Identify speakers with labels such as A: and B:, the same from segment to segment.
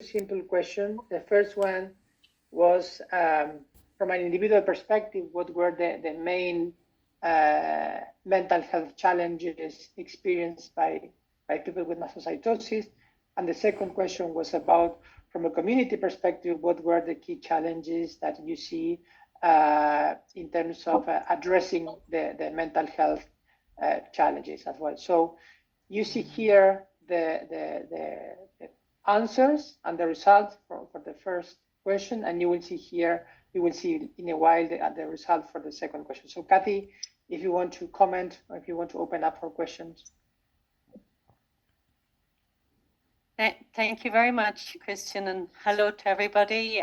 A: simple question. The first one was from an individual perspective, what were the main mental health challenges experienced by people with mastocytosis? And the second question was about, from a community perspective, what were the key challenges that you see in terms of addressing the mental health challenges as well? So you see here the answers and the results for the first question, and you will see here, you will see in a while the result for the second question. So Kathy, if you want to comment or if you want to open up for questions.
B: Thank you very much, Christian, and hello to everybody.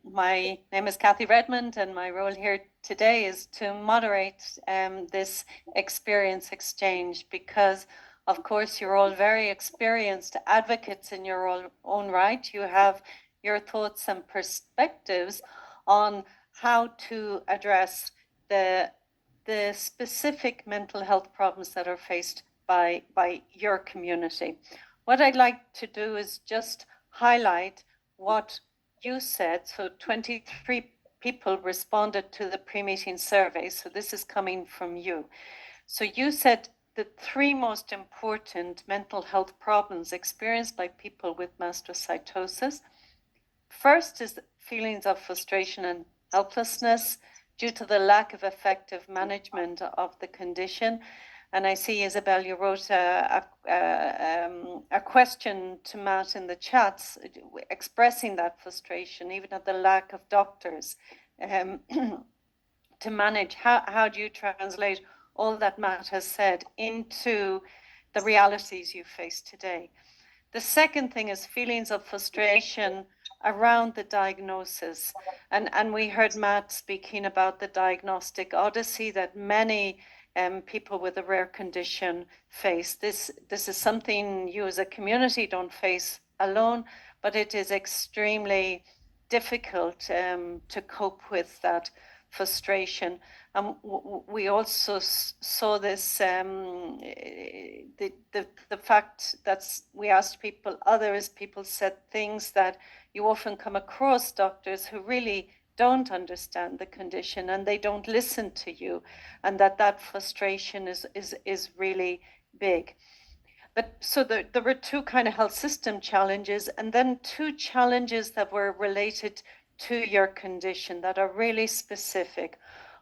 B: My name is Kathy Redmond, and my role here today is to moderate this experience exchange, because of course you're all very experienced advocates in your own right. You have your thoughts and perspectives on how to address the specific mental health problems that are faced by your community. What I'd like to do is just highlight what you said. So 23 people responded to the pre-meeting survey. So this is coming from you. So you said the three most important mental health problems experienced by people with mastocytosis. First is feelings of frustration and helplessness due to the lack of effective management of the condition. And I see, Isabel, you wrote a question to Matt in the chats, expressing that frustration, even at the lack of doctors to manage. How do you translate all that Matt has said into the realities you face today? The second thing is feelings of frustration around the diagnosis. And we heard Matt speaking about the diagnostic odyssey that many people with a rare condition face. This is something you as a community don't face alone, but it is extremely difficult to cope with that frustration. We also saw this, the fact that we asked people, people said things that you often come across doctors who really don't understand the condition and they don't listen to you, and that frustration is really big. But so there were two kind of health system challenges, and then two challenges that were related to your condition that are really specific.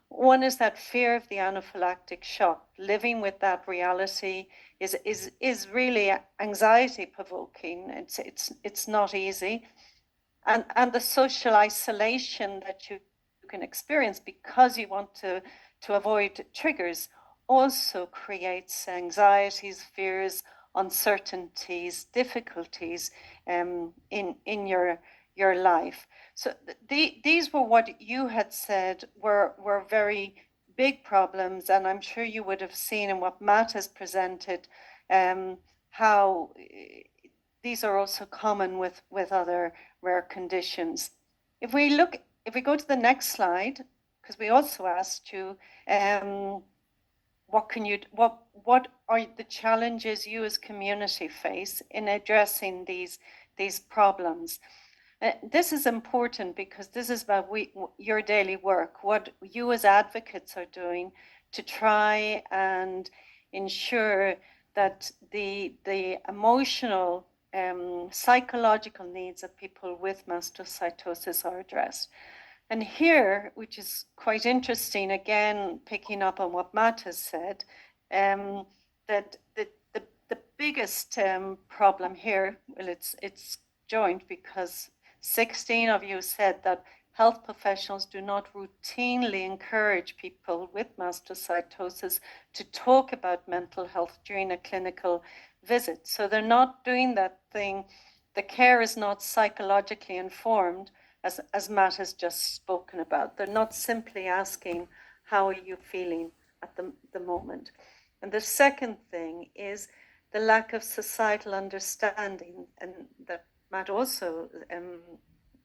B: One is that fear of the anaphylactic shock. Living with that reality is really anxiety provoking. It's not easy. And the social isolation that you can experience because you want to avoid triggers also creates anxieties, fears, uncertainties, difficulties in your life. So these were what you had said were very big problems, and I'm sure you would have seen in what Matt has presented how these are also common with other rare conditions. If we go to the next slide, because we also asked you, what are the challenges you as community face in addressing these problems? This is important because this is about your daily work, what you as advocates are doing to try and ensure that the emotional, psychological needs of people with mastocytosis are addressed. And here, which is quite interesting, again, picking up on what Matt has said, that the biggest problem here, well, it's joint because 16 of you said that health professionals do not routinely encourage people with mastocytosis to talk about mental health during a clinical visit. So they're not doing that thing. The care is not psychologically informed, as Matt has just spoken about. They're not simply asking, how are you feeling at the moment? And the second thing is the lack of societal understanding, and that Matt also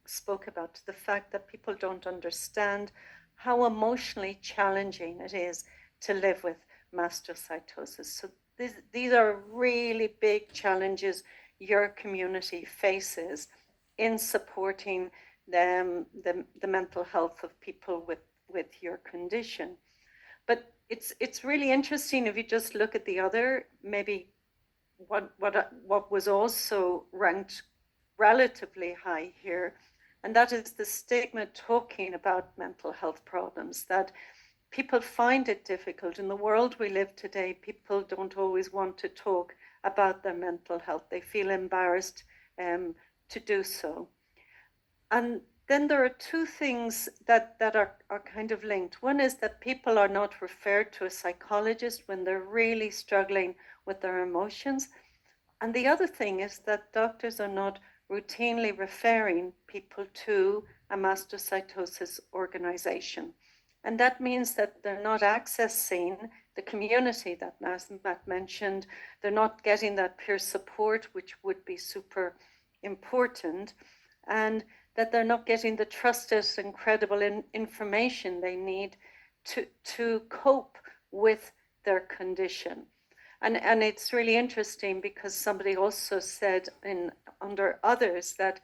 B: spoke about, the fact that people don't understand how emotionally challenging it is to live with mastocytosis. So these are really big challenges your community faces. in supporting the mental health of people with your condition. But it's really interesting if you just look at the other, maybe what was also ranked relatively high here, and that is the stigma talking about mental health problems, that people find it difficult. In the world we live today, people don't always want to talk about their mental health. They feel embarrassed to do so. And then there are two things that are kind of linked. One is that people are not referred to a psychologist when they're really struggling with their emotions. And the other thing is that doctors are not routinely referring people to a mastocytosis organization. And that means that they're not accessing the community that Matt mentioned. They're not getting that peer support, which would be super important, and that they're not getting the trusted and credible information they need to cope with their condition. And it's really interesting because somebody also said under others that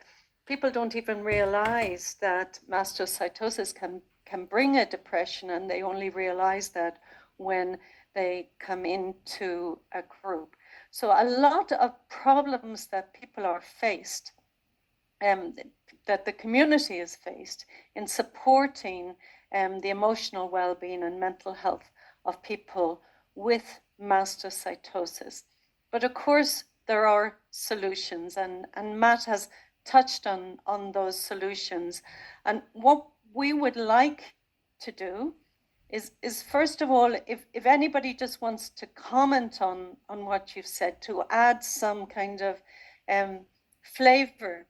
B: people don't even realize that mastocytosis can bring a depression, and they only realize that when they come into a group. So a lot of problems that people are faced, that the community is faced in supporting the emotional well-being and mental health of people with mastocytosis. But of course, there are solutions, and Matt has touched on those solutions. And what we would like to do is first of all, if anybody just wants to comment on what you've said, to add some kind of flavor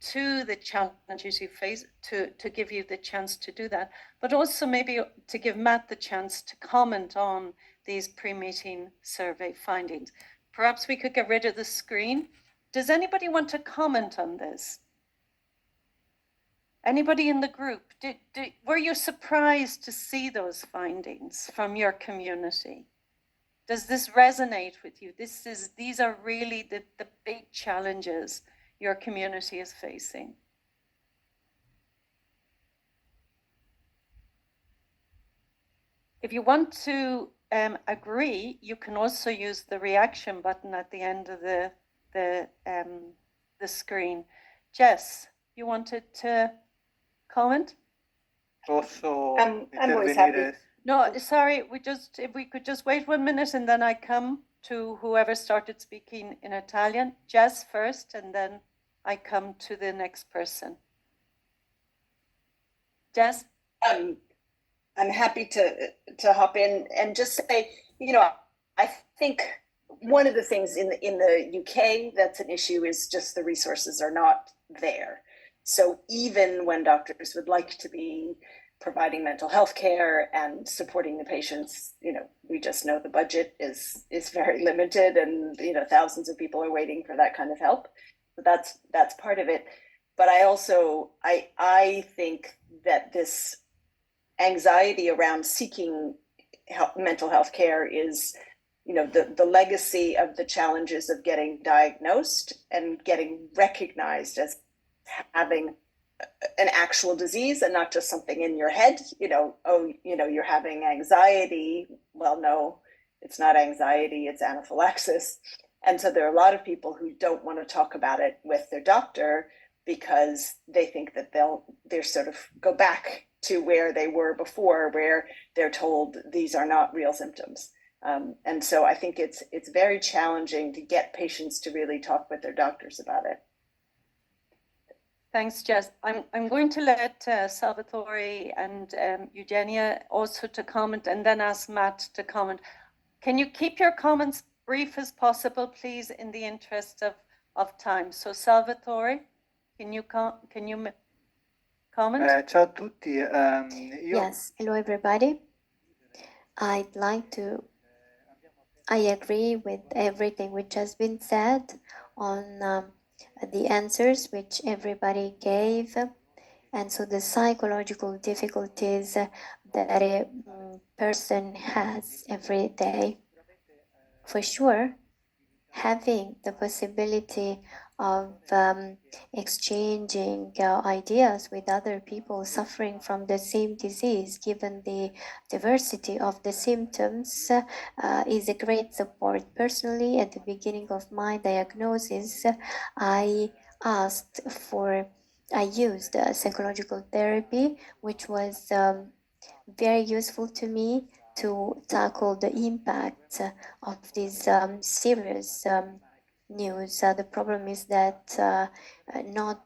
B: to the challenges you face, to give you the chance to do that, but also maybe to give Matt the chance to comment on these pre-meeting survey findings. Perhaps we could get rid of the screen. Does anybody want to comment on this? Anybody in the group? Were you surprised to see those findings from your community? Does this resonate with you? These are really the big challenges your community is facing. If you want to agree, you can also use the reaction button at the end of the screen. Jess, you wanted to comment?
C: Posso
D: I'm always happy.
C: intervenire?
B: No, sorry, if we could just wait 1 minute, and then I come to whoever started speaking in Italian. Jess first, and then I come to the next person. Jess?
D: I'm happy to hop in and just say, I think one of the things in the UK that's an issue is just the resources are not there. So even when doctors would like to be providing mental health care and supporting the patients, we just know the budget is very limited, and thousands of people are waiting for that kind of help. So that's part of it. But I think that this anxiety around seeking mental health care is, the legacy of the challenges of getting diagnosed and getting recognized as having an actual disease and not just something in your head. You're having anxiety. Well, no, it's not anxiety, it's anaphylaxis. And so there are a lot of people who don't want to talk about it with their doctor because they think that they're sort of go back to where they were before, where they're told these are not real symptoms. And so I think it's very challenging to get patients to really talk with their doctors about it.
B: Thanks, Jess. I'm going to let Salvatore and Eugenia also to comment, and then ask Matt to comment. Can you keep your comments brief as possible, please, in the interest of time? So Salvatore, can you comment?
C: Ciao a tutti.
E: Yes, hello everybody. I agree with everything which has been said on the answers which everybody gave. And so the psychological difficulties that a person has every day, for sure, having the possibility of exchanging ideas with other people suffering from the same disease, given the diversity of the symptoms, is a great support. Personally, at the beginning of my diagnosis, I used psychological therapy, which was very useful to me to tackle the impact of this serious news. The problem is that not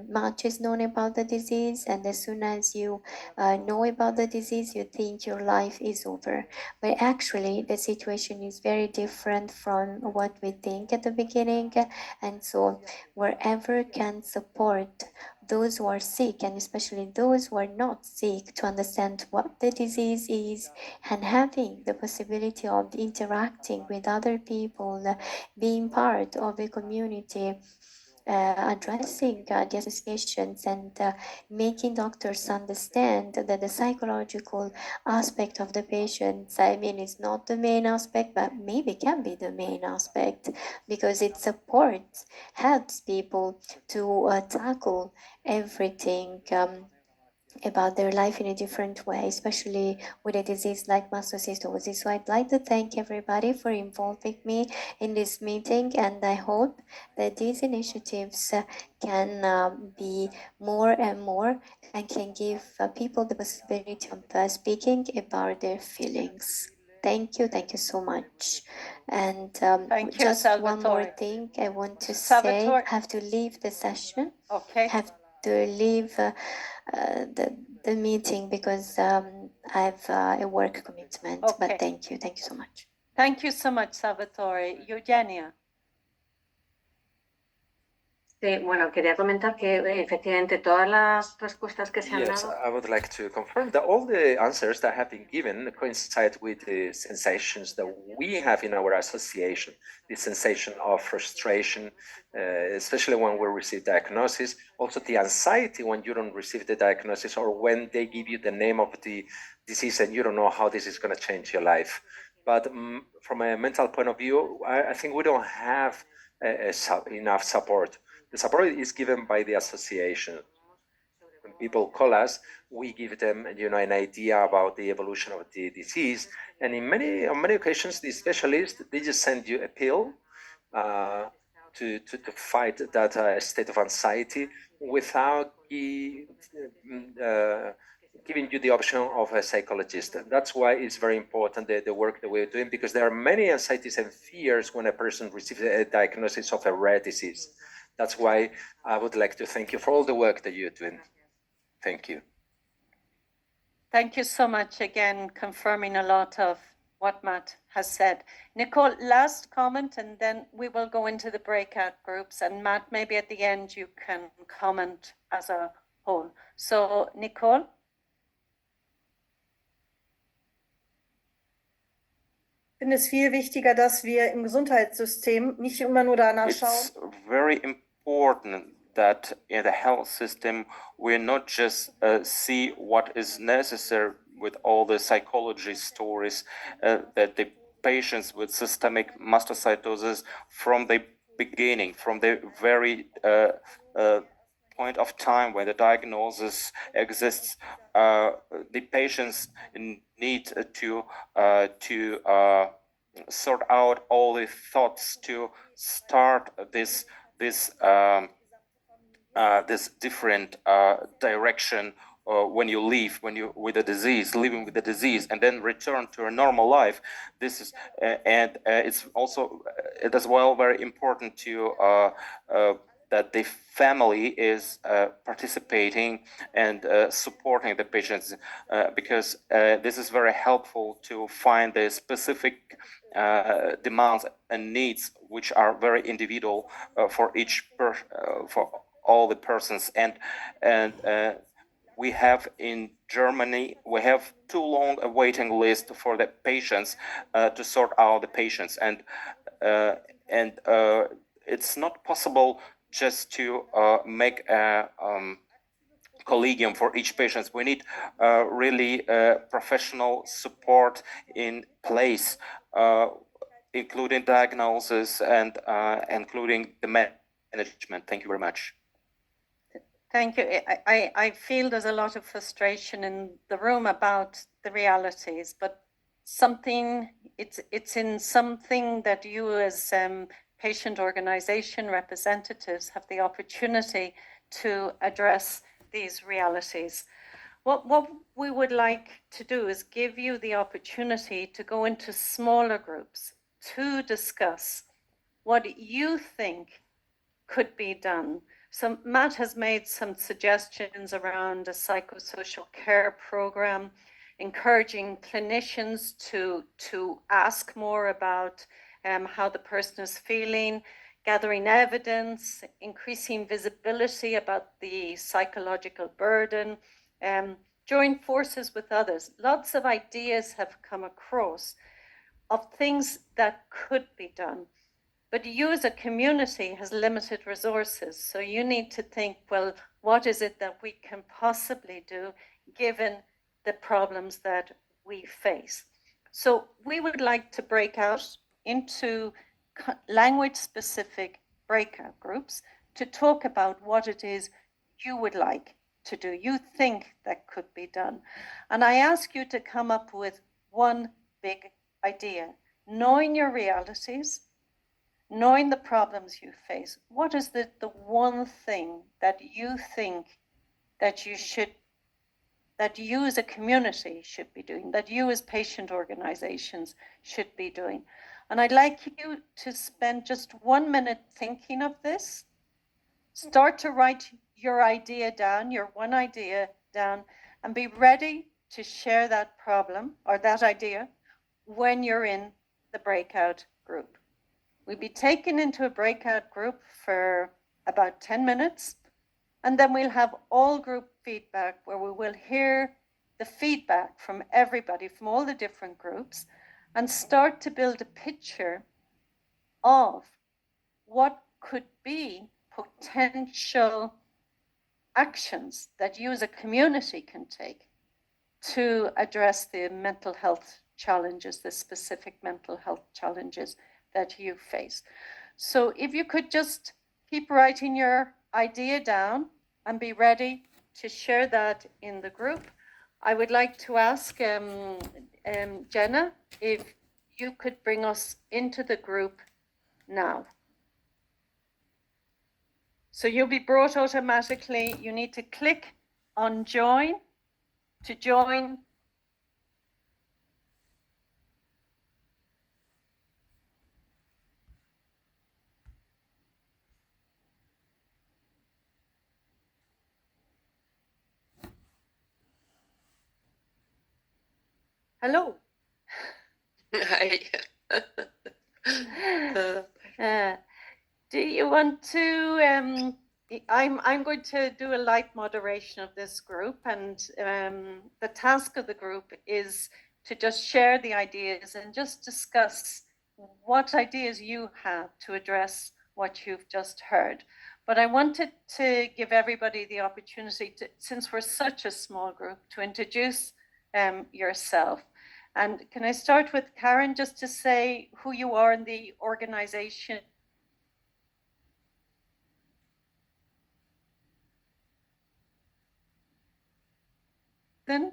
E: much is known about the disease, and as soon as you know about the disease, you think your life is over. But actually, the situation is very different from what we think at the beginning, and so wherever can support those who are sick, and especially those who are not sick, to understand what the disease is, and having the possibility of interacting with other people, being part of a community, addressing the associations, and making doctors understand that the psychological aspect of the patients, I mean, is not the main aspect, but maybe can be the main aspect, because it supports, helps people to tackle everything about their life in a different way, especially with a disease like mastocytosis. So I'd like to thank everybody for involving me in this meeting, and I hope that these initiatives can be more and more, and can give people the possibility of speaking about their feelings. Thank you so much. And
B: Thank you,
E: just
B: Salvatore.
E: one more thing I want to
B: Salvatore.
E: say. I have to leave the session.
B: Okay.
E: Have to leave the meeting because I have a work commitment.
B: Okay.
E: But thank you so much.
B: Thank you so much, Salvatore. Eugenia.
F: Sí, bueno, quería comentar que efectivamente todas las respuestas que se han
G: Yes,
F: dado.
G: I would like to confirm that all the answers that have been given coincide with the sensations that we have in our association, the sensation of frustration, especially when we receive diagnosis, also the anxiety when you don't receive the diagnosis, or when they give you the name of the disease and you don't know how this is going to change your life. But from a mental point of view, I think we don't have enough support. The support is given by the association. When people call us, we give them, an idea about the evolution of the disease. And on many occasions, the specialists, they just send you a pill to fight that state of anxiety without giving you the option of a psychologist. That's why it's very important, the work that we're doing, because there are many anxieties and fears when a person receives a diagnosis of a rare disease. That's why I would like to thank you for all the work that you're doing. Thank you.
B: Thank you so much again, confirming a lot of what Matt has said. Nicole, last comment, and then we will go into the breakout groups. And Matt, maybe at the end you can comment as a whole. So, Nicole?
H: Ich finde es viel wichtiger, dass wir im Gesundheitssystem nicht immer nur danach schauen.
I: It's very important that in the health system we not just see what is necessary with all the psychology stories that the patients with systemic mastocytosis from the beginning, from the very point of time when the diagnosis exists, the patients need to sort out all the thoughts to start this different direction when you leave, with the disease, living with the disease, and then return to a normal life. This is and it's also as well very important to that the family is participating and supporting the patients, because this is very helpful to find the specific demands and needs, which are very individual for for all the persons. And we have in Germany, we have too long a waiting list for the patients to sort out the patients, and it's not possible just to make a collegium for each patient. We need really professional support in place. including diagnosis and including the management. Thank you very much.
B: Thank you. I feel there's a lot of frustration in the room about the realities, but it's in something that you as patient organization representatives have the opportunity to address these realities. What we would like to do is give you the opportunity to go into smaller groups to discuss what you think could be done. So Matt has made some suggestions around a psychosocial care program, encouraging clinicians to ask more about how the person is feeling, gathering evidence, increasing visibility about the psychological burden, join forces with others. Lots of ideas have come across of things that could be done. But you as a community has limited resources. So you need to think, well, what is it that we can possibly do given the problems that we face? So we would like to break out into language-specific breakout groups to talk about what it is you would like to do, you think that could be done. And I ask you to come up with one big idea, knowing your realities, knowing the problems you face. What is the one thing that you think that you as a community should be doing, that you as patient organizations should be doing? And I'd like you to spend just 1 minute thinking of this. Start to write your idea down, your one idea down, and be ready to share that problem or that idea when you're in the breakout group. We'll be taken into a breakout group for about 10 minutes, and then we'll have all group feedback where we will hear the feedback from everybody, from all the different groups, and start to build a picture of what could be potential actions that you as a community can take to address the mental health challenges, the specific mental health challenges that you face. So if you could just keep writing your idea down and be ready to share that in the group. I would like to ask Jenna if you could bring us into the group now. So you'll be brought automatically. You need to click on join to join. Hello.
J: Hi.
B: Do you want to? I'm going to do a light moderation of this group, and the task of the group is to just share the ideas and just discuss what ideas you have to address what you've just heard. But I wanted to give everybody the opportunity to, since we're such a small group, to introduce yourself. And can I start with Karen, just to say who you are in the organization? Then?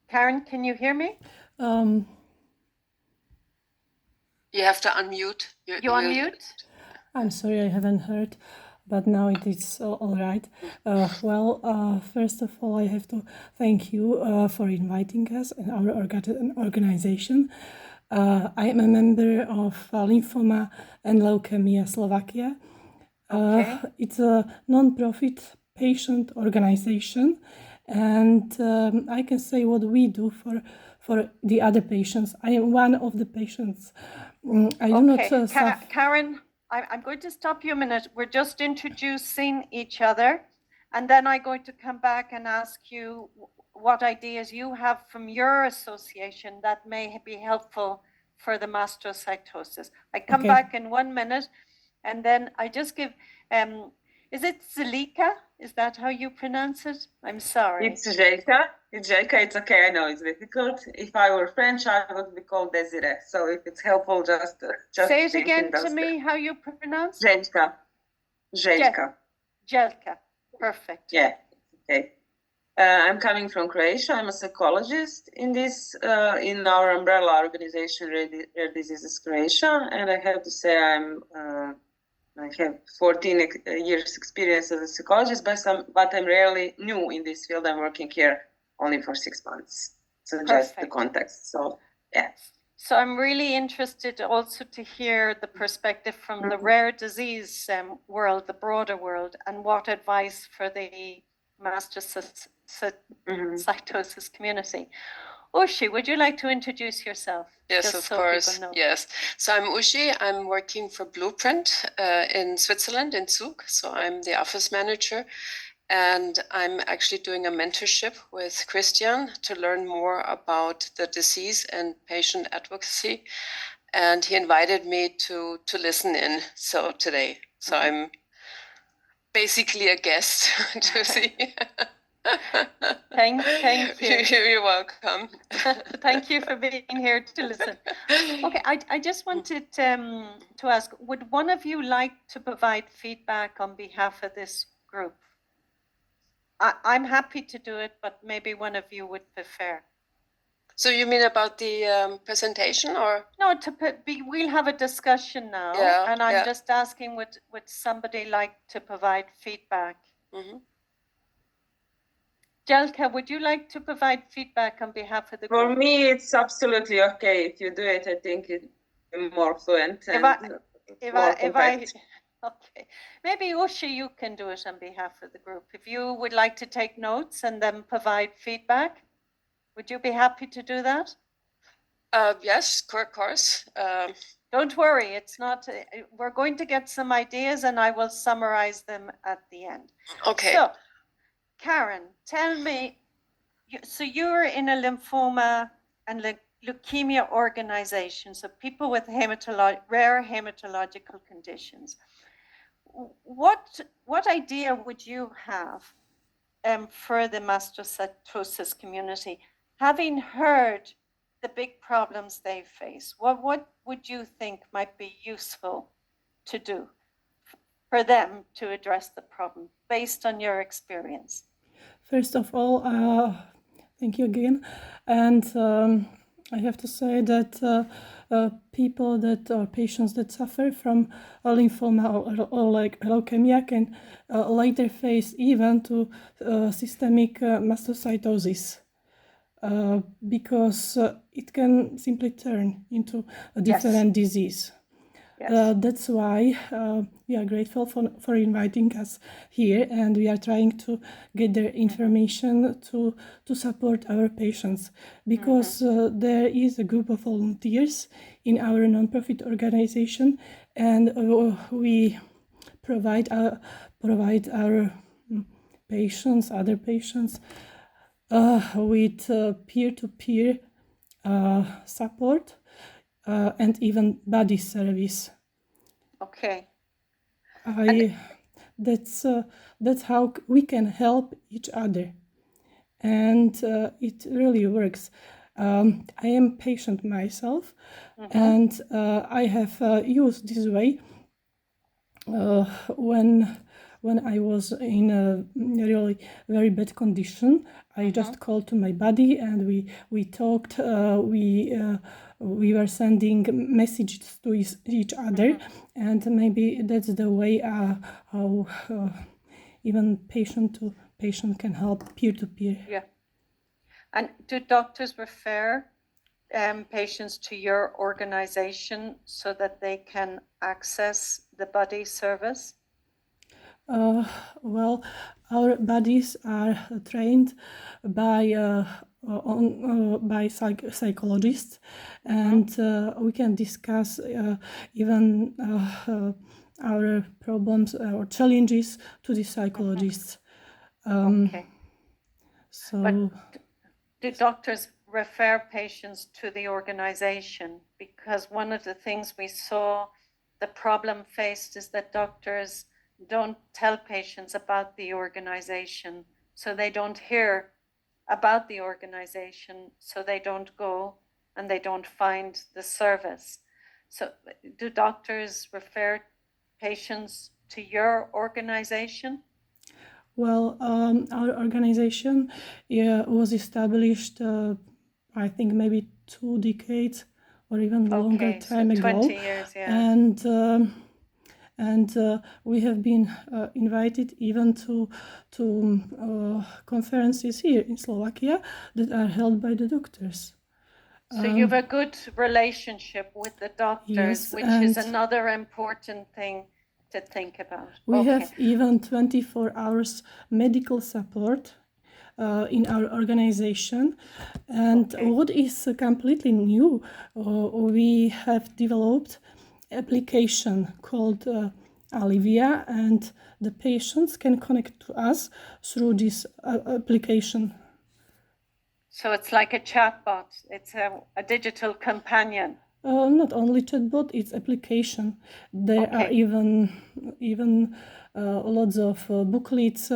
B: Karen, can you hear me?
J: You have to unmute.
B: You unmute?
K: I'm sorry, I haven't heard, but now it is all right. First of all, I have to thank you for inviting us and our organization. I am a member of Lymphoma and Leukemia Slovakia.
B: Okay.
K: It's a non-profit patient organization, and I can say what we do for the other patients. I am one of the patients. I do not suffer.
B: Karen, I'm going to stop you a minute. We're just introducing each other, and then I'm going to come back and ask you what ideas you have from your association that may be helpful for the mastocytosis. I come back in 1 minute, and then I just give Is it Zelika? Is that how you pronounce it? I'm sorry.
L: It's Jelka. It's Jelka. It's okay. I know it's difficult. If I were French, I would be called Desiree. So if it's helpful, just
B: say it
L: think
B: again
L: in those
B: to me.
L: terms.
B: How you pronounce?
L: Jelka. Jelka.
B: Jelka. Perfect.
L: Yeah. Okay. I'm coming from Croatia. I'm a psychologist in this in our umbrella organization, Rare Diseases Croatia, and I have to say I have 14 years experience as a psychologist, but I'm rarely new in this field. I'm working here only for 6 months. So just the context. So yeah.
B: So I'm really interested also to hear the perspective from the rare disease world, the broader world, and what advice for the mastocytosis community. Ushi, would you like to introduce yourself?
J: Yes, of course. Yes. So I'm Ushi. I'm working for Blueprint in Switzerland, in Zug. So I'm the office manager. And I'm actually doing a mentorship with Christian to learn more about the disease and patient advocacy. And he invited me to listen in today. So I'm basically a guest to see.
B: Thank you.
J: You're welcome.
B: Thank you for being here to listen. Okay, I just wanted to ask, would one of you like to provide feedback on behalf of this group? I'm happy to do it, but maybe one of you would prefer.
J: So you mean about the presentation, or?
B: No, we'll have a discussion now, and I'm just asking, would somebody like to provide feedback?
J: Mm-hmm.
B: Jelka, would you like to provide feedback on behalf of the
L: For
B: group?
L: me, it's absolutely okay. If you do it, I think it's more fluent and more compact.
B: Okay, maybe Ushi, you can do it on behalf of the group. If you would like to take notes and then provide feedback, would you be happy to do that?
J: Yes, of course.
B: Don't worry, it's not. We're going to get some ideas, and I will summarize them at the end.
J: Okay.
B: So, Karen, tell me. So you're in a lymphoma and leukemia organization. So people with rare hematological conditions. What idea would you have for the mastocytosis community, having heard the big problems they face? What would you think might be useful to do for them to address the problem based on your experience?
K: First of all, thank you again, and I have to say that people or patients that suffer from a lymphoma or like leukemia can later face even to systemic mastocytosis because it can simply turn into a different disease. That's why we are grateful for inviting us here, and we are trying to get their information to support our patients, because there is a group of volunteers in our nonprofit organization, and we provide our patients, other patients, with peer-to-peer support. And even body service.
B: Okay.
K: That's how we can help each other, and it really works. I am patient myself, and I have used this way when I was in a really very bad condition. I just called to my body, and we talked. We were sending messages to each other, and maybe that's the way how even patient to patient can help peer-to-peer.
B: Yeah. And do doctors refer patients to your organization so that they can access the buddy service?
K: Well, our buddies are trained by psychologists, and we can discuss even our problems or challenges to the psychologists.
B: Okay.
K: So,
B: but do doctors refer patients to the organization? Because one of the things we saw, the problem faced, is that doctors don't tell patients about the organization, so they don't hear about the organization, so they don't go and they don't find the service. So do doctors refer patients to your organization?
K: Well, our organization was established, I think, maybe 2 decades or even longer time
B: so
K: ago.
B: 20 years, yeah.
K: And we have been invited even to conferences here in Slovakia that are held by the doctors.
B: So you have a good relationship with the doctors,
K: Yes,
B: which is another important thing to think about.
K: We have even 24 hours medical support in our organization. And what is completely new, we have developed application called Alivia, and the patients can connect to us through this application.
B: So it's like a chatbot. It's a digital companion.
K: Not only chatbot, it's application. There are even lots of booklets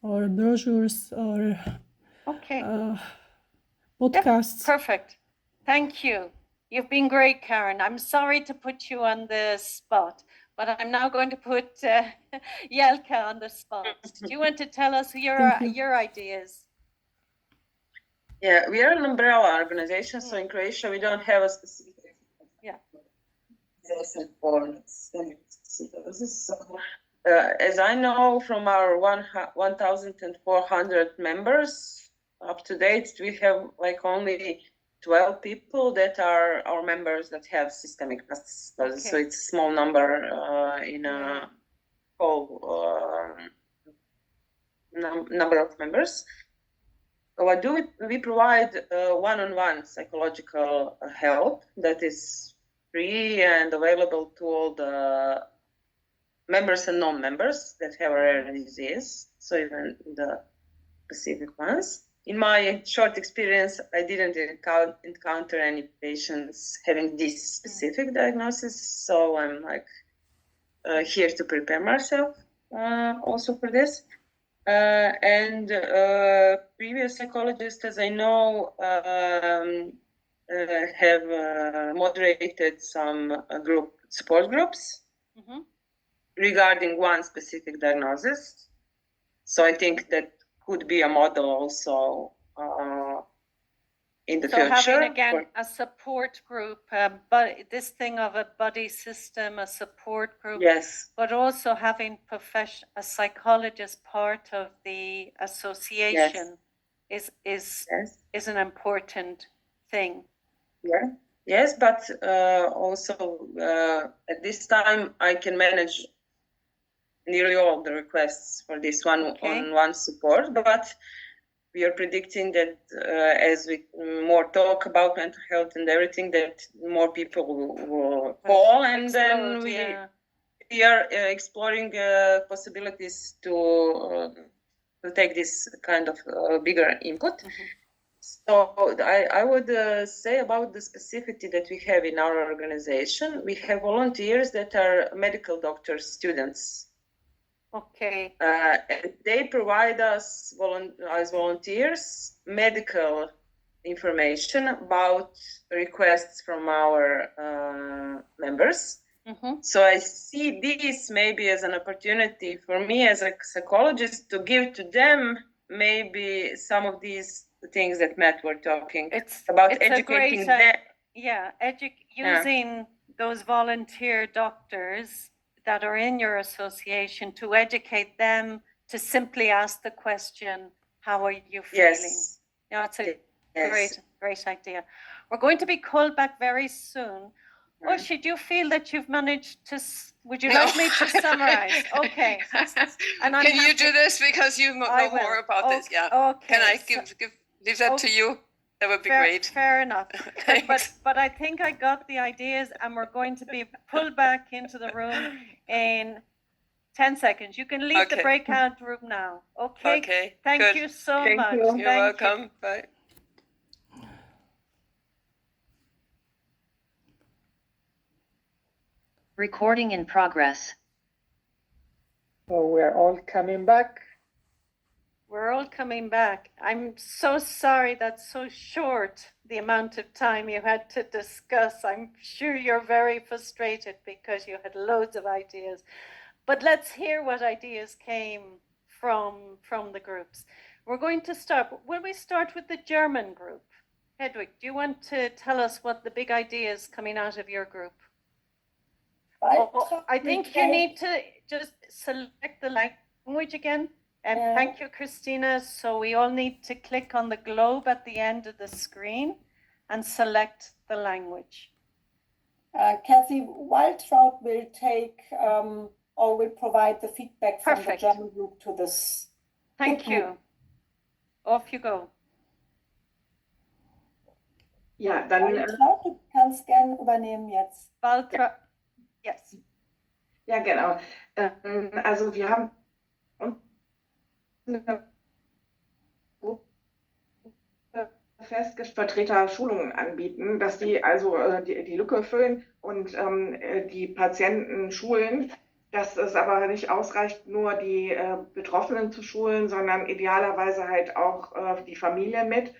K: or brochures or podcasts.
B: Yep, perfect. Thank you. You've been great, Karen. I'm sorry to put you on the spot, but I'm now going to put Jelka on the spot. Do you want to tell us your ideas?
L: Yeah, we are an umbrella organization, so in Croatia we don't have a specific for sclerosis. So, as I know from our 1,400 members up to date, we have like only 12 people that are our members that have systemic mastocytosis. So it's a small number in a whole number of members. What do we provide one-on-one psychological help that is free and available to all the members and non-members that have a rare disease, so even the specific ones. In my short experience, I didn't encounter any patients having this specific diagnosis, so I'm like here to prepare myself also for this. And previous psychologists, as I know, have moderated some support groups regarding one specific diagnosis. So I think that could be a model also in the future.
B: So having again a support group, but this thing of a buddy system, a support group, but also having a psychologist part of the association is an important thing.
L: Yeah. Yes, but also at this time I can manage nearly all the requests for this one-on-one support, but we are predicting that as we more talk about mental health and everything, that more people will call, and then we are exploring possibilities to take this kind of bigger input. So I would say about the specificity that we have in our organization, we have volunteers that are medical doctors, students.
B: Okay.
L: They provide us as volunteers medical information about requests from our members. So I see this maybe as an opportunity for me as a psychologist to give to them maybe some of these things that Matt were talking about, educating them.
B: Using those volunteer doctors that are in your association to educate them to simply ask the question, how are you feeling? Yeah, it's a great idea. We're going to be called back very soon. Oshi, do you feel that you've managed to, would you like me to summarize? Okay.
J: And can you do this because you know more about this? Yeah.
B: Okay.
J: Can I leave that to you? That would be great.
B: Fair enough. But I think I got the ideas, and we're going to be pulled back into the room in 10 seconds. You can leave the breakout room now. Okay. Thank you so much.
J: You're welcome. Bye.
M: Recording in progress.
A: So we're all coming back.
B: We're all coming back. I'm so sorry that's so short, the amount of time you had to discuss. I'm sure you're very frustrated because you had loads of ideas. But let's hear what ideas came from the groups. We're going to start. Will we start with the German group? Hedwig, do you want to tell us what the big ideas coming out of your group? I think you need to just select the language again. And thank you, Christina. So we all need to click on the globe at the end of the screen and select the language.
M: Kathy, Wildtrout will take or will provide the feedback from the German group to this.
B: Thank you. Off you go.
M: Ja, dann. Wildtrout, du kannst gerne übernehmen jetzt.
B: Wildtrout, yes.
N: Ja, genau. Also wir haben Vertreter Schulungen anbieten, dass die also die Lücke füllen und die Patienten schulen, dass es aber nicht ausreicht, nur die Betroffenen zu schulen, sondern idealerweise halt auch die Familie mit,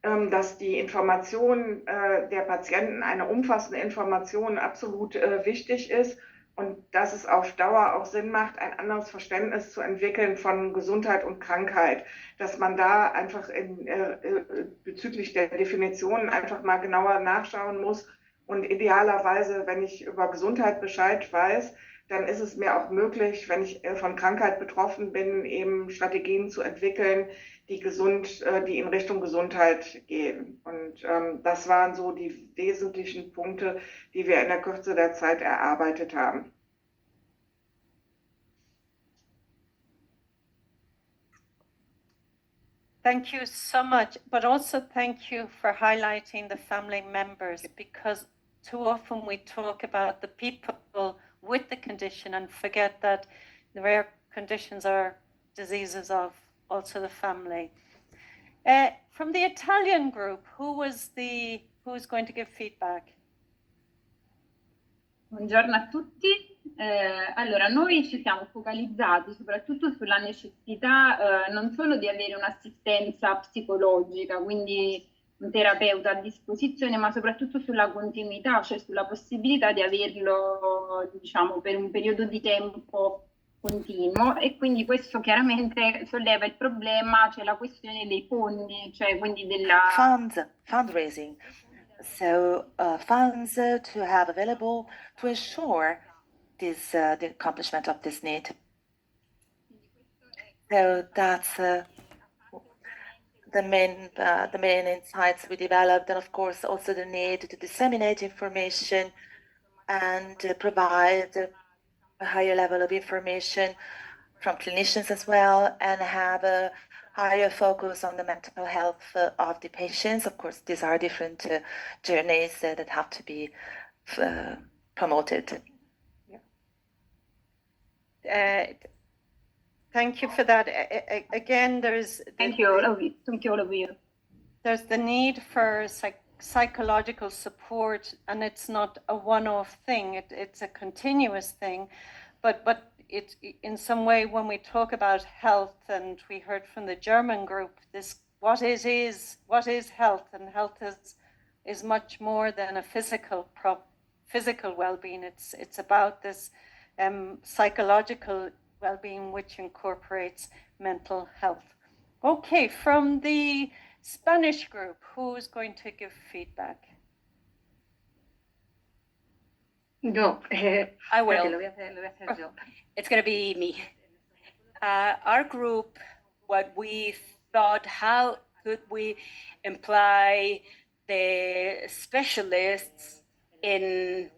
N: dass die Information der Patienten, eine umfassende Information absolut wichtig ist und dass es auf Dauer auch Sinn macht, ein anderes Verständnis zu entwickeln von Gesundheit und Krankheit, dass man da einfach bezüglich der Definitionen einfach mal genauer nachschauen muss und idealerweise, wenn ich über Gesundheit Bescheid weiß, dann ist es mir auch möglich, wenn ich von Krankheit betroffen bin, eben Strategien zu entwickeln, die in Richtung Gesundheit gehen. Und das waren so die wesentlichen Punkte, die wir in der Kürze der Zeit erarbeitet haben.
B: Thank you so much, but also thank you for highlighting the family members, because too often we talk about the people with the condition and forget that the rare conditions are diseases of also the family. From the Italian group, who's going to give feedback?
O: Buongiorno a tutti. Allora, noi ci siamo focalizzati soprattutto sulla necessità non solo di avere un'assistenza psicologica, quindi un terapeuta a disposizione, ma soprattutto sulla continuità, cioè sulla possibilità di averlo, diciamo, per un periodo di tempo continuo, e quindi questo chiaramente solleva il problema, cioè la questione dei fondi, cioè quindi della
P: fundraising. So funds to have available to ensure this the accomplishment of this need. So that's the main insights we developed, and of course also the need to disseminate information and provide a higher level of information from clinicians as well, and have a higher focus on the mental health of the patients. Of course, these are different journeys that have to be promoted.
B: Thank you for that. Again,
O: Thank you all of you.
B: There's the need for psychological support, and it's not a one-off thing. It's a continuous thing, but it in some way, when we talk about health, and we heard from the German group, what is health, and health is much more than a physical well-being. It's about this psychological well-being, which incorporates mental health. Okay, from the Spanish group, who's going to give feedback?
Q: No,
B: I will.
Q: Lo voy a hacer yo. It's going to be me. Our group, what we thought, how could we imply the specialists in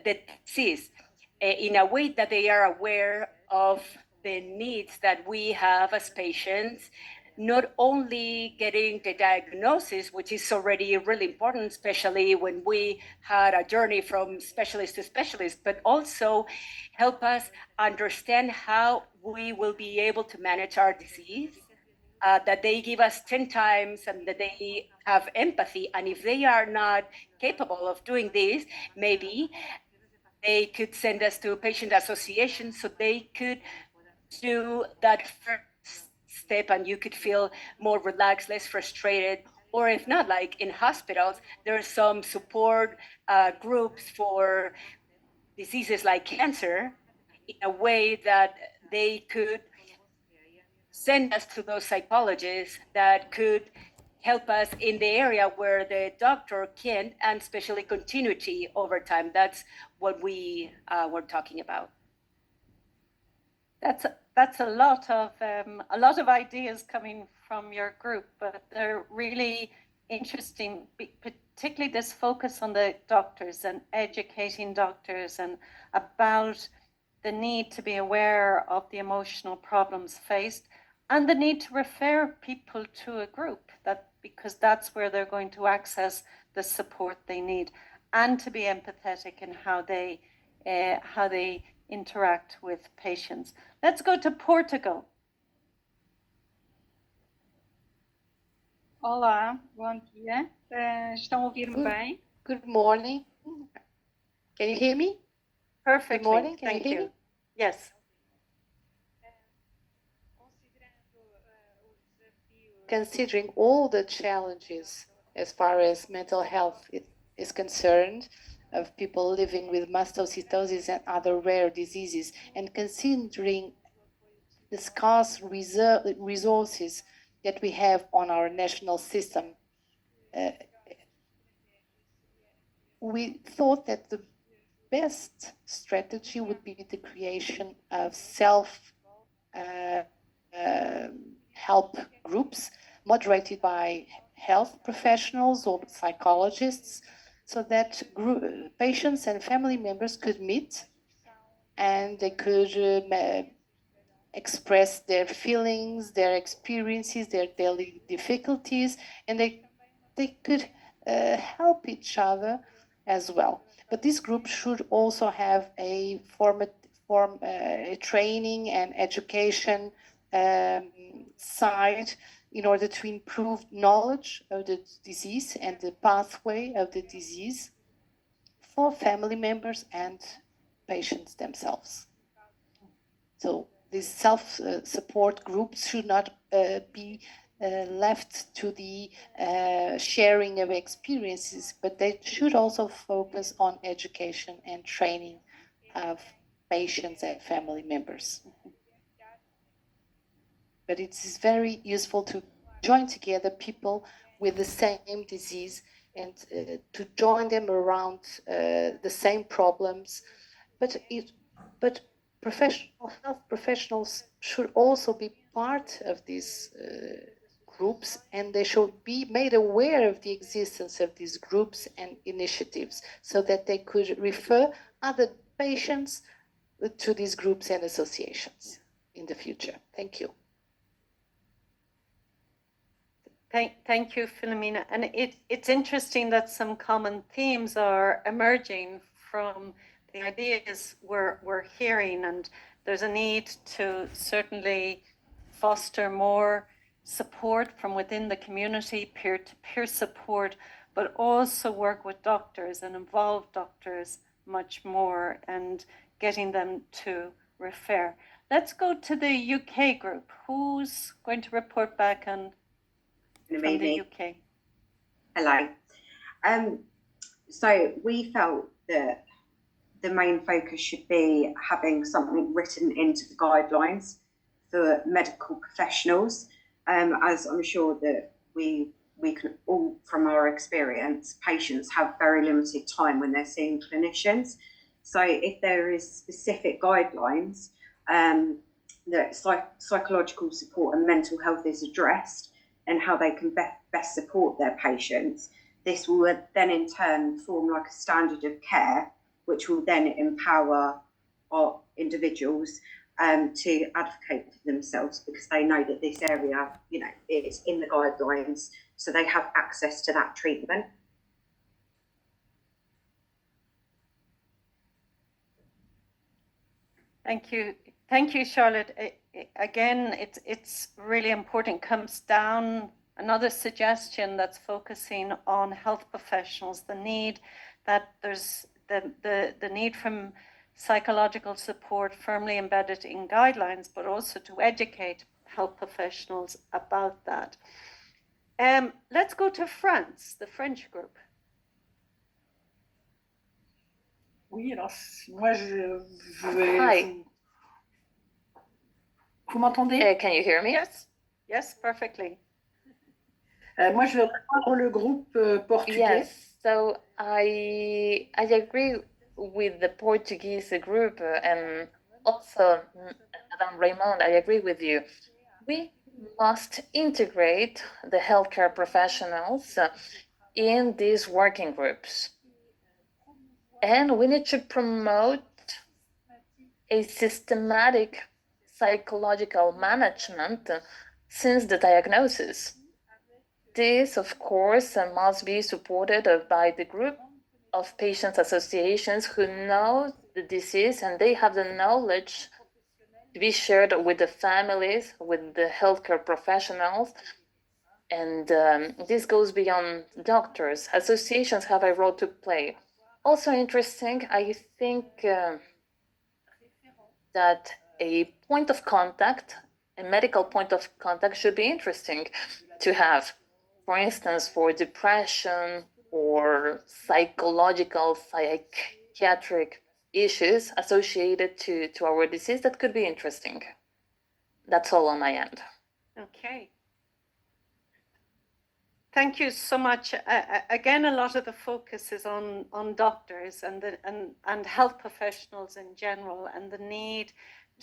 Q: the disease in a way that they are aware of the needs that we have as patients, not only getting the diagnosis, which is already really important, especially when we had a journey from specialist to specialist, but also help us understand how we will be able to manage our disease, that they give us 10 times, and that they have empathy. And if they are not capable of doing this, maybe they could send us to patient associations so they could do that first step and you could feel more relaxed, less frustrated. Or if not, like in hospitals, there are some support groups for diseases like cancer in a way that they could send us to those psychologists that could help us in the area where the doctor can't, and especially continuity over time. That's what we were talking about.
B: That's a lot of ideas coming from your group, but they're really interesting, particularly this focus on the doctors and educating doctors and about the need to be aware of the emotional problems faced and the need to refer people to a group, that because that's where they're going to access the support they need, and to be empathetic in how they interact with patients. Let's go to Portugal.
R: Olá, bom dia. Estão a ouvir-me bem?
S: Good morning. Can you hear me?
B: Perfectly.
S: Good morning. Can
B: Thank
S: you hear
B: you.
S: me? Yes. Considering all the challenges as far as mental health is concerned, of people living with mastocytosis and other rare diseases, and considering the scarce resources that we have on our national system, we thought that the best strategy would be the creation of self-help groups moderated by health professionals or psychologists, so that patients and family members could meet and they could express their feelings, their experiences, their daily difficulties, and they could help each other as well. But this group should also have a training and education side in order to improve knowledge of the disease and the pathway of the disease for family members and patients themselves. So these self-support groups should not be left to the sharing of experiences, but they should also focus on education and training of patients and family members. But it is very useful to join together people with the same disease and to join them around the same problems. But health professionals should also be part of these groups, and they should be made aware of the existence of these groups and initiatives so that they could refer other patients to these groups and associations in the future. Thank you.
B: Thank you, Philomena. And it's interesting that some common themes are emerging from the ideas we're hearing, and there's a need to certainly foster more support from within the community, peer-to-peer support, but also work with doctors and involve doctors much more and getting them to refer. Let's go to the UK group. Who's going to report back on from the UK?
T: Hello. So we felt that the main focus should be having something written into the guidelines for medical professionals, as I'm sure that we can all, from our experience, patients have very limited time when they're seeing clinicians. So if there is specific guidelines that psychological support and mental health is addressed, and how they can best support their patients, this will then in turn form like a standard of care, which will then empower our individuals to advocate for themselves, because they know that this area, it's in the guidelines, so they have access to that treatment.
B: Thank you, Charlotte. Again, it's really important. Comes down another suggestion that's focusing on health professionals, the need that there's the need from psychological support firmly embedded in guidelines, but also to educate health professionals about that. Let's go to France, the French group.
M: Oui, alors moi je vais.
F: Hi.
M: Vous m'entendez?
F: Can you hear me?
B: Yes, yes, perfectly.
M: Moi je vais reprendre le groupe portugais.
F: Yes, so I agree with the Portuguese group and also Madame Raymond, I agree with you. We must integrate the healthcare professionals in these working groups. And we need to promote a systematic psychological management since the diagnosis. This, of course, must be supported by the group of patients associations who know the disease and they have the knowledge to be shared with the families, with the healthcare professionals. And this goes beyond doctors. Associations have a role to play. Also interesting, I think that a point of contact, a medical point of contact should be interesting to have. For instance, for depression or psychological, psychiatric issues associated to our disease, that could be interesting. That's all on my end.
B: Okay. Thank you so much. Again, a lot of the focus is on doctors and health professionals in general, and the need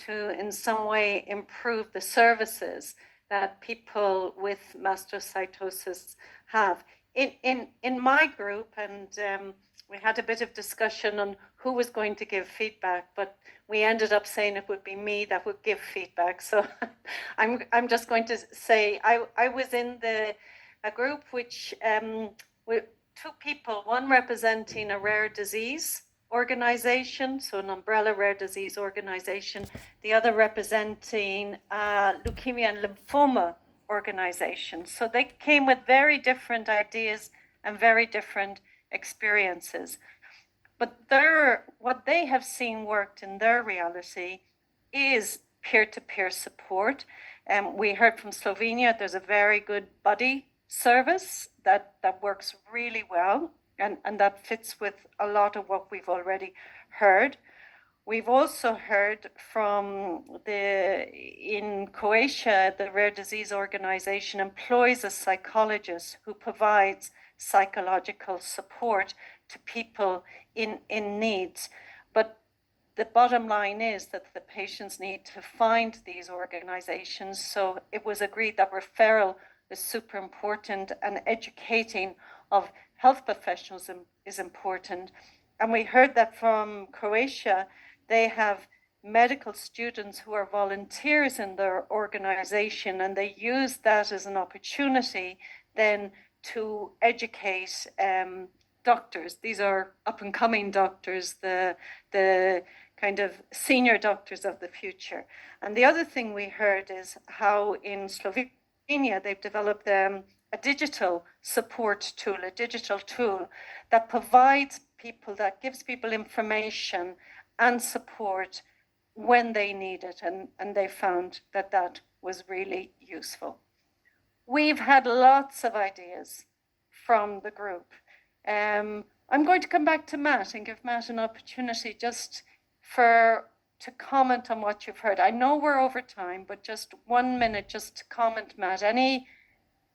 B: to, in some way, improve the services that people with mastocytosis have. In my group, and we had a bit of discussion on who was going to give feedback, but we ended up saying it would be me that would give feedback. So I'm just going to say I was in a group which with two people, one representing a rare disease organization, so an umbrella rare disease organization, the other representing leukemia and lymphoma organization. So they came with very different ideas and very different experiences. But what they have seen worked in their reality is peer-to-peer support. We heard from Slovenia, there's a very good buddy service that works really well, and that fits with a lot of what we've already heard. We've also heard from in Croatia, the Rare Disease Organization employs a psychologist who provides psychological support to people in needs. But the bottom line is that the patients need to find these organizations. So it was agreed that referral is super important and educating of health professionals is important. And we heard that from Croatia, they have medical students who are volunteers in their organization, and they use that as an opportunity then to educate doctors. These are up and coming doctors, the kind of senior doctors of the future. And the other thing we heard is how in Slovenia they've developed a digital support tool, a digital tool that provides people, that gives people information and support when they need it. And they found that that was really useful. We've had lots of ideas from the group. I'm going to come back to Matt and give Matt an opportunity just to comment on what you've heard. I know we're over time, but just 1 minute just to comment, Matt.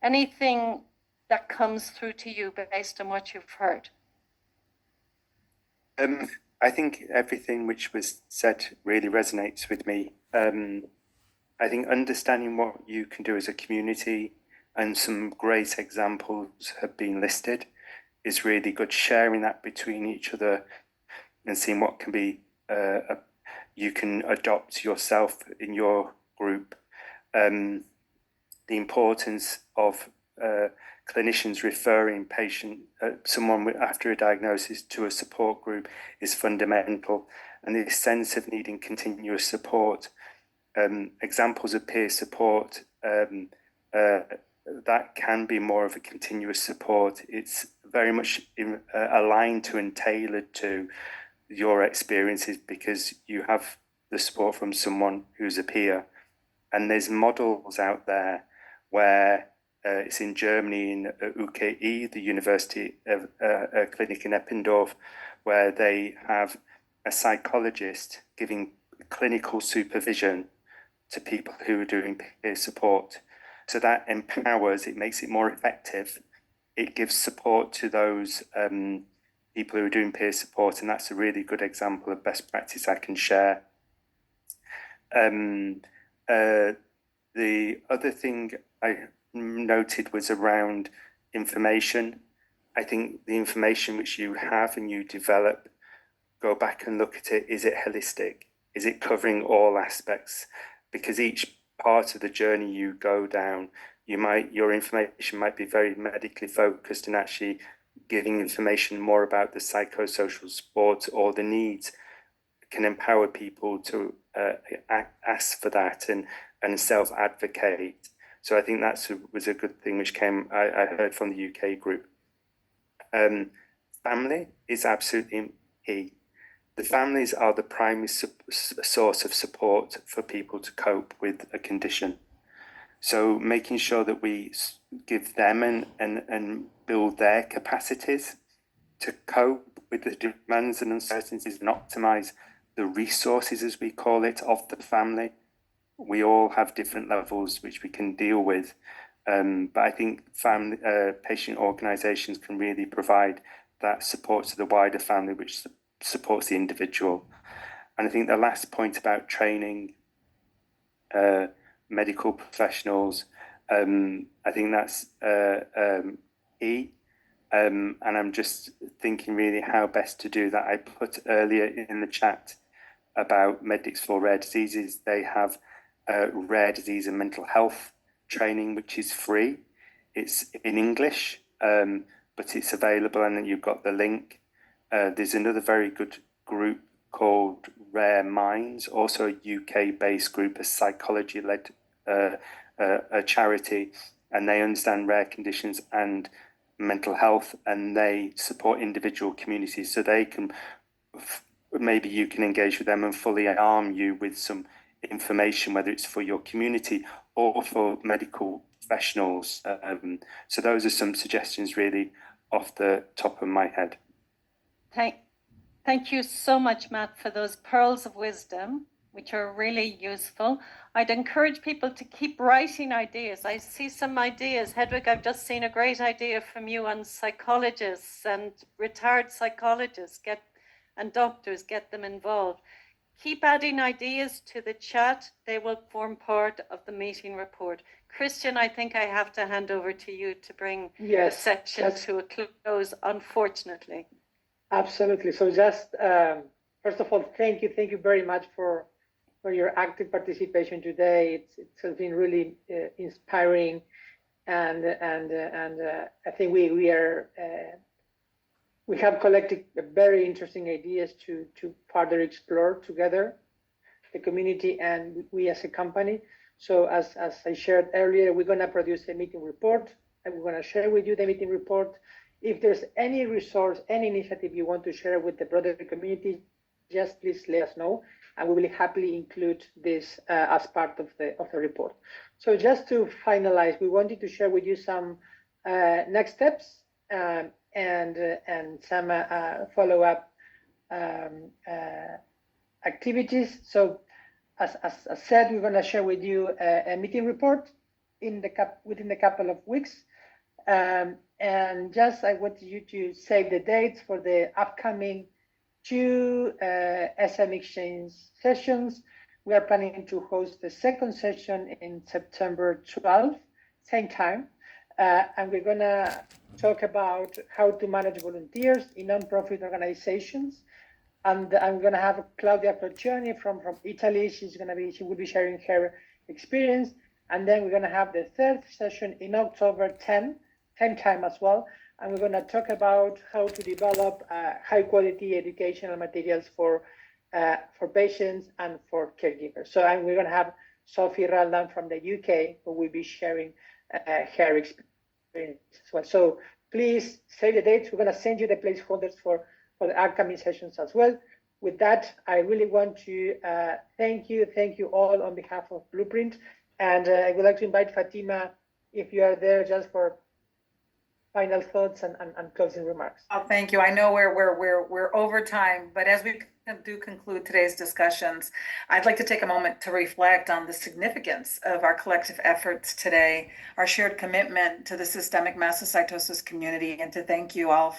B: Anything that comes through to you based on what you've heard?
U: I think everything which was said really resonates with me. I think understanding what you can do as a community, and some great examples have been listed, is really good. Sharing that between each other and seeing what can be you can adopt yourself in your group. The importance of clinicians referring someone after a diagnosis to a support group is fundamental, and this sense of needing continuous support. Examples of peer support, that can be more of a continuous support. It's very much aligned to and tailored to your experiences because you have the support from someone who's a peer. And there's models out there where it's in Germany, in UKE, the University of Clinic in Eppendorf, where they have a psychologist giving clinical supervision to people who are doing peer support. So that empowers, it makes it more effective. It gives support to those people who are doing peer support, and that's a really good example of best practice I can share. The other thing I noted was around information. I think the information which you have and you develop, go back and look at it. Is it holistic? Is it covering all aspects? Because each part of the journey you go down, your information might be very medically focused and actually giving information more about the psychosocial support or the needs can empower people to ask for that and self-advocate. So I think that was a good thing which I heard from the UK group. Family is absolutely key. The families are the primary source of support for people to cope with a condition. So making sure that we give them and build their capacities to cope with the demands and uncertainties and optimize the resources, as we call it, of the family. We all have different levels which we can deal with. But I think patient organisations can really provide that support to the wider family, which supports the individual. And I think the last point about training medical professionals, I think that's key. And I'm just thinking really how best to do that. I put earlier in the chat about Medics for Rare Diseases. They have rare disease and mental health training, which is free. It's in English, but it's available, and then you've got the link. There's another very good group called Rare Minds, also a UK-based group, a psychology-led a charity, and they understand rare conditions and mental health, and they support individual communities. So they can, maybe you can engage with them and fully arm you with some information, whether it's for your community or for medical professionals. So those are some suggestions really off the top of my head.
B: Thank you so much, Matt, for those pearls of wisdom, which are really useful. I'd encourage people to keep writing ideas. I see some ideas. Hedwig, I've just seen a great idea from you on psychologists and retired psychologists and doctors, get them involved. Keep adding ideas to the chat. They will form part of the meeting report. Christian, I think I have to hand over to you to bring the section to a close, unfortunately.
A: Absolutely. So just, first of all, thank you very much for your active participation today. It's been really inspiring, and I think we have collected very interesting ideas to further explore together, the community and we as a company. So as I shared earlier, we're going to produce a meeting report, and we're going to share with you the meeting report. If there's any resource, any initiative you want to share with the broader community, just please let us know, and we will happily include this as part of the report. So just to finalize, we wanted to share with you some next steps and some follow-up activities. So as said, we're going to share with you a meeting report within a couple of weeks. And just I want you to save the dates for the upcoming 2 SMExchange sessions. We are planning to host the second session in September 12th, same time. And we're going to talk about how to manage volunteers in nonprofit organizations. And I'm going to have Claudia Crocioni from Italy. She will be sharing her experience. And then we're going to have the third session in October 10 time as well. And we're going to talk about how to develop high quality educational materials for patients and for caregivers. So we're going to have Sophie Raldan from the UK, who will be sharing her experience as well. So please save the dates. We're going to send you the placeholders for the upcoming sessions as well. with that, I really want to thank you all on behalf of Blueprint. And I would like to invite Fatima, if you are there, just for final thoughts and closing remarks.
D: Oh, thank you. I know we're over time, but as we do conclude today's discussions, I'd like to take a moment to reflect on the significance of our collective efforts today, our shared commitment to the systemic mastocytosis community, and to thank you all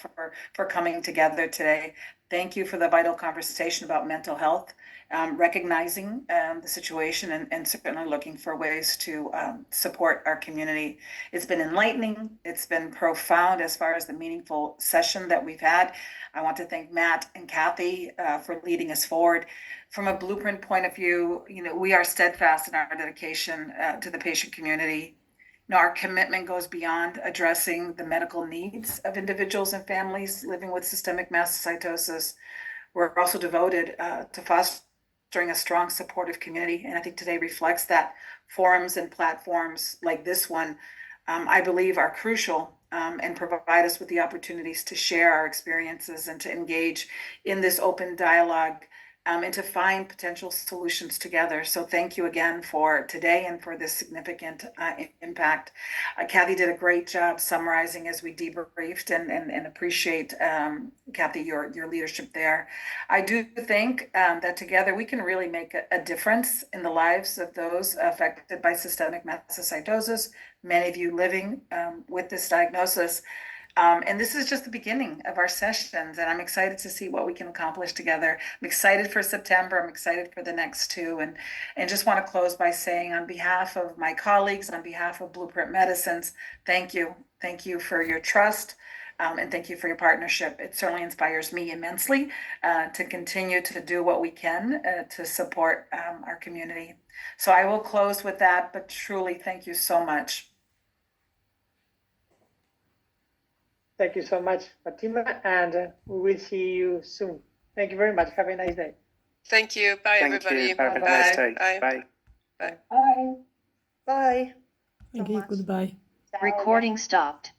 D: for coming together today. Thank you for the vital conversation about mental health, recognizing the situation and certainly looking for ways to support our community. It's been enlightening. It's been profound as far as the meaningful session that we've had. I want to thank Matt and Kathy for leading us forward. From a Blueprint point of view, we are steadfast in our dedication to the patient community. Our commitment goes beyond addressing the medical needs of individuals and families living with systemic mastocytosis. We're also devoted to fostering a strong supportive community, and I think today reflects that. Forums and platforms like this one, I believe, are crucial and provide us with the opportunities to share our experiences and to engage in this open dialogue and to find potential solutions together. So thank you again for today and for this significant impact. Kathy did a great job summarizing as we debriefed and appreciate, Kathy, your leadership there. I do think that together we can really make a difference in the lives of those affected by systemic mastocytosis, many of you living with this diagnosis. And this is just the beginning of our sessions, and I'm excited to see what we can accomplish together. I'm excited for September. I'm excited for the next two, and just want to close by saying, on behalf of my colleagues, on behalf of Blueprint Medicines, thank you. Thank you for your trust, and thank you for your partnership. It certainly inspires me immensely to continue to do what we can to support our community. So I will close with that, but truly thank you so much.
A: Thank you so much, Fatima, and we will see you soon. Thank you very much. Have a nice day.
J: Thank you. Bye, everybody.
U: Have a nice day.
J: Bye.
U: Bye.
J: Bye.
H: Bye. Bye.
K: Thank you. Goodbye.
V: Recording stopped.